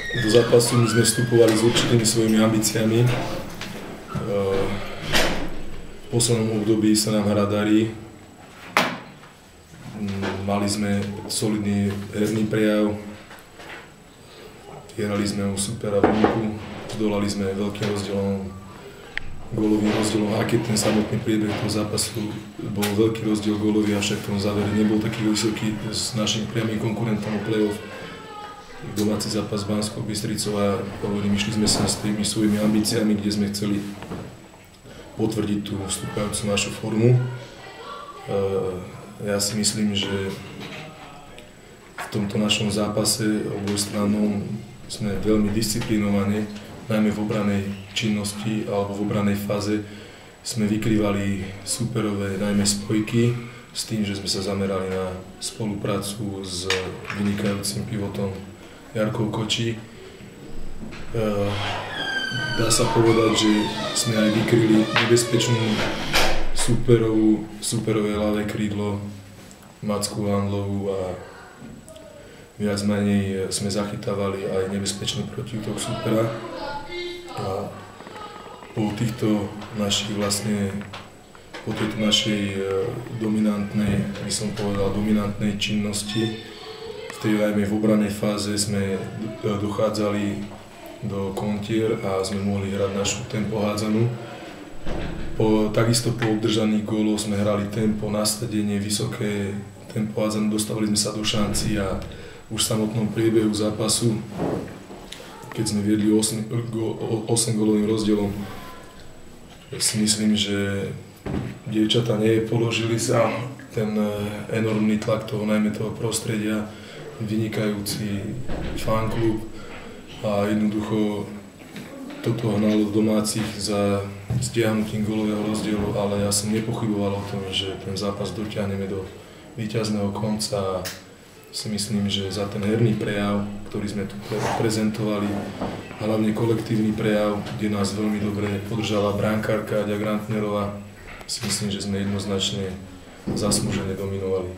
do zápasu my sme vstupovali s určitými svojimi ambíciami. V poslednom období sa nám hra darí. Mali sme solidný herný prejav. Vyhrali sme u supera vonku, zdolali sme veľkým rozdielom, gólovým rozdielom, aj keď ten samotný priebeh toho zápasu bol veľký rozdiel gólový, avšak v tom závere nebol taký vysoký s našim priamym konkurentom o play-off. Domáci zápas s Banskou Bystricou a hovorím, išli sme sa s tými svojimi ambíciami, kde sme chceli potvrdiť tú vstupajúcu našu formu. Ja si myslím, že v tomto našom zápase obojstrannom sme veľmi disciplinovaní, najmä v obranej činnosti alebo v obranej fáze sme vykrývali superové najmä spojky s tým, že sme sa zamerali na spoluprácu s vynikajúcim pivotom Jarkou Kočí. Dá sa povedať, že sme aj vykryli nebezpečnú superové ľavé krídlo Macku Handlovú a viac menej sme zachytávali aj nebezpečný protiútok supera. A po tejto našej dominantnej, by som povedal, dominantnej činnosti, v tej najmä v obranej fáze sme dochádzali do kontier a sme mohli hrať našu tempo hádzanú. Takisto po obdržaných góloch sme hrali tempo, nasadenie, vysoké tempo hádzanú, dostávali sme sa do šanci a už v samotnom priebehu zápasu, keď sme viedli 8 gólovým rozdielom, si myslím, že dievčatá nepoložili sa ten enormný tlak toho, najmä toho prostredia, vynikajúci fanklub a jednoducho toto hnalo domácich za stiahnutím gólového rozdielu, ale ja som nepochyboval o tom, že ten zápas dotiahneme do víťazného konca. Si myslím, že za ten herný prejav, ktorý sme tu prezentovali, hlavne kolektívny prejav, kde nás veľmi dobre podržala brankárka Aďa Grantnerová, si myslím, že sme jednoznačne zaslúžene dominovali.